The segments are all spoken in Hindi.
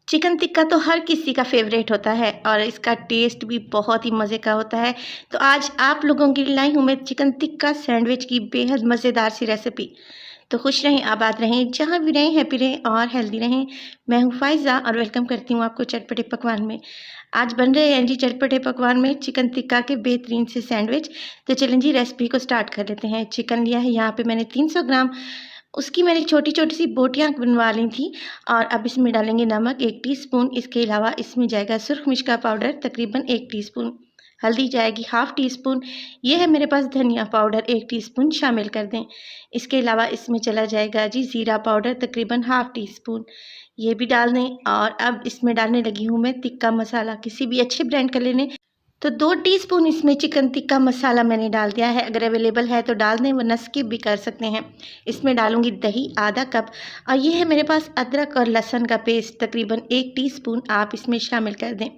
चिकन टिक्का तो हर किसी का फेवरेट होता है और इसका टेस्ट भी बहुत ही मज़े का होता है। तो आज आप लोगों के लिए लाई हूँ मैं चिकन टिक्का सैंडविच की बेहद मज़ेदार सी रेसिपी। तो खुश रहें, आबाद रहें, जहाँ भी रहें हैप्पी रहें और हेल्दी रहें। मैं हूँ फ़ाइज़ा और वेलकम करती हूँ आपको चटपटे पकवान में। आज बन रहे हैं जी चटपटे पकवान में चिकन टिक्का के बेहतरीन से सैंडविच। तो चलें जी रेसिपी को स्टार्ट कर लेते हैं। चिकन लिया है यहाँ पे मैंने 300 ग्राम, उसकी मैंने छोटी-छोटी सी बोटियाँ बनवा ली थी। और अब इसमें डालेंगे नमक 1 टीस्पून, इसके अलावा इसमें जाएगा सुरख मिर्च का पाउडर तकरीबन 1 टीस्पून, हल्दी जाएगी हाफ़ टीस्पून, ये है मेरे पास धनिया पाउडर 1 टीस्पून शामिल कर दें। इसके अलावा इसमें चला जाएगा जी ज़ीरा पाउडर तकरीबन हाफ़ टीस्पून, ये भी डाल दें। और अब इसमें डालने लगी हूँ मैं टिक्का मसाला, किसी भी अच्छे ब्रांड का ले लें। तो 2 टीस्पून इसमें चिकन टिक्का मसाला मैंने डाल दिया है, अगर अवेलेबल है तो डाल दें वरना स्किप भी कर सकते हैं। इसमें डालूँगी दही आधा कप और ये है मेरे पास अदरक और लहसुन का पेस्ट तकरीबन 1 टीस्पून, आप इसमें शामिल कर दें।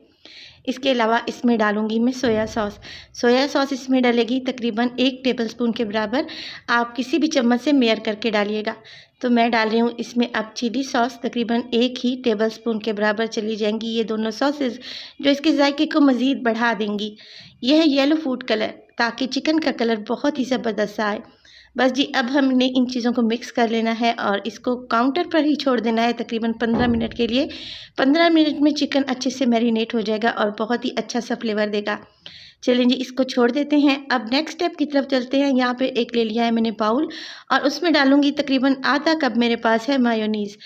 इसके अलावा इसमें डालूँगी मैं सोया सॉस इसमें डलेगी तकरीबन 1 टेबलस्पून के बराबर, आप किसी भी चम्मच से मेयर करके डालिएगा। तो मैं डाल रही हूँ इसमें अब चिली सॉस तकरीबन 1 ही टेबलस्पून के बराबर चली जाएंगी ये दोनों सॉसेस, जो इसके जायके को मज़ीद बढ़ा देंगी। यह है येलो फूड कलर, ताकि चिकन का कलर बहुत ही ज़बरदस्त आए। बस जी अब हमने इन चीज़ों को मिक्स कर लेना है और इसको काउंटर पर ही छोड़ देना है तकरीबन 15 मिनट के लिए। 15 मिनट में चिकन अच्छे से मैरिनेट हो जाएगा और बहुत ही अच्छा सा फ्लेवर देगा। चलें जी इसको छोड़ देते हैं। अब नेक्स्ट स्टेप की तरफ चलते हैं। यहाँ पे एक ले लिया है मैंने बाउल और उसमें डालूँगी तकरीबन आधा कप मेरे पास है मायोनीज़।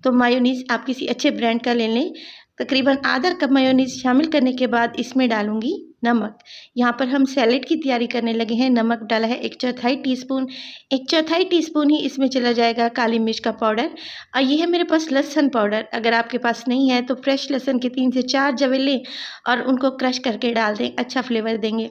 तो मायोनीज़ आप किसी अच्छे ब्रांड का ले लें। तकरीबन आधा कप मायोनीज़ शामिल करने के बाद इसमें डालूँगी नमक। यहाँ पर हम सैलेड की तैयारी करने लगे हैं। नमक डाला है 1/4 टीस्पून, 1/4 टीस्पून ही इसमें चला जाएगा काली मिर्च का पाउडर। और ये है मेरे पास लहसुन पाउडर, अगर आपके पास नहीं है तो फ्रेश लहसुन के 3 से 4 जवे लें और उनको क्रश करके डाल दें, अच्छा फ्लेवर देंगे।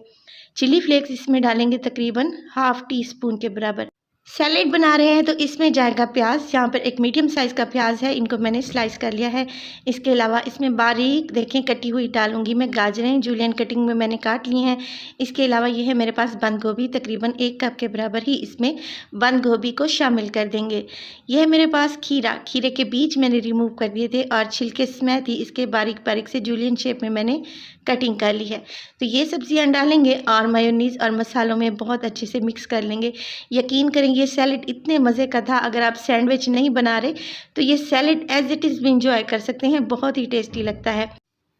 चिली फ्लेक्स इसमें डालेंगे तकरीबन हाफ़ टीस्पून के बराबर। सैलेड बना रहे हैं तो इसमें जाएगा प्याज, यहाँ पर एक मीडियम साइज़ का प्याज है, इनको मैंने स्लाइस कर लिया है। इसके अलावा इसमें बारीक देखें कटी हुई डालूंगी मैं गाजरें, जूलियन कटिंग में मैंने काट ली हैं। इसके अलावा ये है मेरे पास बंद गोभी, तकरीबन 1 कप के बराबर ही इसमें बंद गोभी को शामिल कर देंगे। यह है मेरे पास खीरा, खीरे के बीज मैंने रिमूव कर दिए थे और छिलके समेत थी इसके बारीक बारीक से जूलियन शेप में मैंने कटिंग कर ली है। तो ये सब्जियां डालेंगे और मायोनीज़ और मसालों में बहुत अच्छे से मिक्स कर लेंगे। यकीन करें ये सैलेड इतने मज़े का था, अगर आप सैंडविच नहीं बना रहे तो ये सैलेड एज इट इज़ भी इंजॉय कर सकते हैं, बहुत ही टेस्टी लगता है।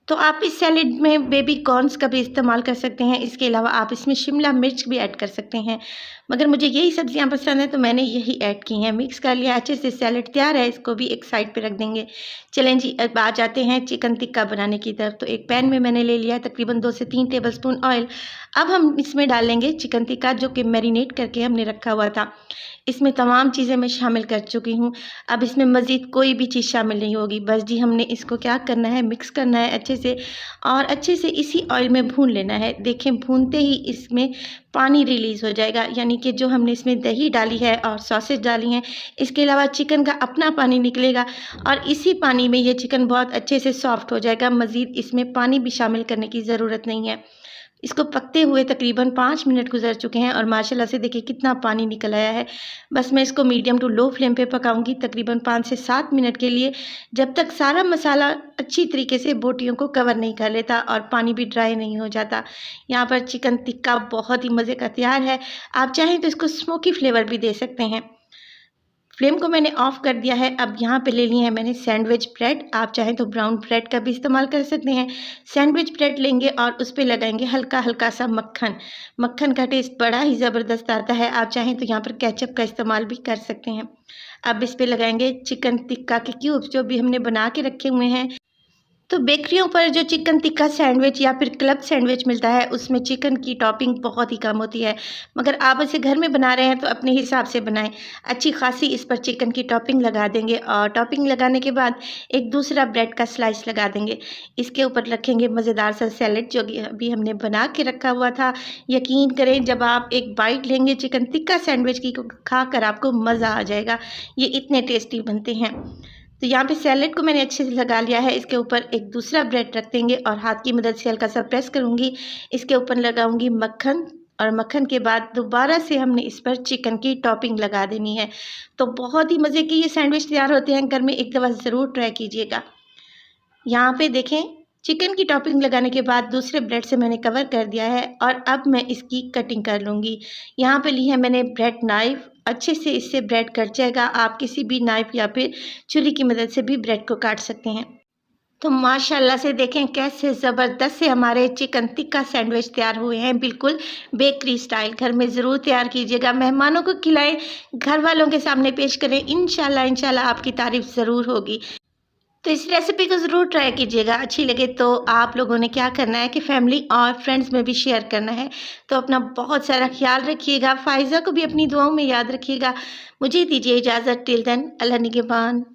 तो आप इस सैलेड में बेबी कॉर्न्स का भी इस्तेमाल कर सकते हैं। इसके अलावा आप इसमें शिमला मिर्च भी ऐड कर सकते हैं, मगर मुझे यही सब्जियां पसंद है तो मैंने यही ऐड की हैं। मिक्स कर लिया अच्छे से, सैलेड तैयार है, इसको भी एक साइड पे रख देंगे। चलें जी अब आ जाते हैं चिकन टिक्का बनाने की तरफ। तो एक पैन में मैंने ले लिया है तकरीबन 2 से 3 टेबलस्पून ऑयल। अब हम इसमें डालेंगे चिकन टिक्का जो कि मैरिनेट करके हमने रखा हुआ था। इसमें तमाम चीज़ें मैं शामिल कर चुकी हूँ। अब इसमें मज़ीद कोई भी चीज़ शामिल नहीं होगी। बस जी हमने इसको क्या करना है, मिक्स करना है अच्छे से और अच्छे से इसी ऑयल में भून लेना है। देखें भूनते ही इसमें पानी रिलीज़ हो जाएगा, यानी कि जो हमने इसमें दही डाली है और सॉसेज डाली हैं, इसके अलावा चिकन का अपना पानी निकलेगा और इसी पानी में ये चिकन बहुत अच्छे से सॉफ्ट हो जाएगा। मज़ीद इसमें पानी भी शामिल करने की ज़रूरत नहीं है। इसको पकते हुए तकरीबन 5 मिनट गुजर चुके हैं और माशाल्लाह से देखिए कितना पानी निकल आया है। बस मैं इसको मीडियम टू लो फ्लेम पे पकाऊंगी तकरीबन 5 से 7 मिनट के लिए, जब तक सारा मसाला अच्छी तरीके से बोटियों को कवर नहीं कर लेता और पानी भी ड्राई नहीं हो जाता। यहाँ पर चिकन टिक्का बहुत ही मज़े का तैयार है। आप चाहें तो इसको स्मोकी फ्लेवर भी दे सकते हैं। फ्लेम को मैंने ऑफ़ कर दिया है। अब यहाँ पे ले ली है मैंने सैंडविच ब्रेड, आप चाहें तो ब्राउन ब्रेड का भी इस्तेमाल कर सकते हैं। सैंडविच ब्रेड लेंगे और उस पे लगाएंगे हल्का हल्का सा मक्खन। मक्खन का टेस्ट बड़ा ही ज़बरदस्त आता है, आप चाहें तो यहाँ पर केचप का इस्तेमाल भी कर सकते हैं। अब इस पे लगाएंगे चिकन टिक्का के क्यूब्स जो भी हमने बना के रखे हुए हैं। तो बेकरियों पर जो चिकन टिक्का सैंडविच या फिर क्लब सैंडविच मिलता है उसमें चिकन की टॉपिंग बहुत ही कम होती है, मगर आप इसे घर में बना रहे हैं तो अपने हिसाब से बनाएं। अच्छी खासी इस पर चिकन की टॉपिंग लगा देंगे और टॉपिंग लगाने के बाद एक दूसरा ब्रेड का स्लाइस लगा देंगे। इसके ऊपर रखेंगे मज़ेदार सा सैलेड जो कि अभी हमने बना के रखा हुआ था। यकीन करें जब आप एक बाइट लेंगे चिकन टिक्का सैंडविच की खा कर आपको मज़ा आ जाएगा, ये इतने टेस्टी बनते हैं। तो यहाँ पे सैलेड को मैंने अच्छे से लगा लिया है। इसके ऊपर एक दूसरा ब्रेड रख देंगे और हाथ की मदद से हल्का सा प्रेस करूँगी। इसके ऊपर लगाऊंगी मक्खन और मक्खन के बाद दोबारा से हमने इस पर चिकन की टॉपिंग लगा देनी है। तो बहुत ही मज़े की ये सैंडविच तैयार होते हैं, घर में एक दफ़ा ज़रूर ट्राई कीजिएगा। यहाँ पे देखें, चिकन की टॉपिंग लगाने के बाद दूसरे ब्रेड से मैंने कवर कर दिया है और अब मैं इसकी कटिंग कर लूँगी। यहाँ पे ली है मैंने ब्रेड नाइफ़, अच्छे से इससे ब्रेड कट जाएगा। आप किसी भी नाइफ़ या फिर छुरी की मदद से भी ब्रेड को काट सकते हैं। तो माशाल्लाह से देखें कैसे ज़बरदस्त से हमारे चिकन टिक्का सैंडविच तैयार हुए हैं, बिल्कुल बेकरी स्टाइल। घर में ज़रूर तैयार कीजिएगा, मेहमानों को खिलाएं, घर वालों के सामने पेश करें। इंशाल्लाह आपकी तारीफ़ ज़रूर होगी। तो इस रेसिपी को ज़रूर ट्राई कीजिएगा। अच्छी लगे तो आप लोगों ने क्या करना है कि फैमिली और फ्रेंड्स में भी शेयर करना है। तो अपना बहुत सारा ख्याल रखिएगा। फ़ाइज़ा को भी अपनी दुआओं में याद रखिएगा। मुझे दीजिए इजाज़त। टिल देन, अल्लाह निगहबान।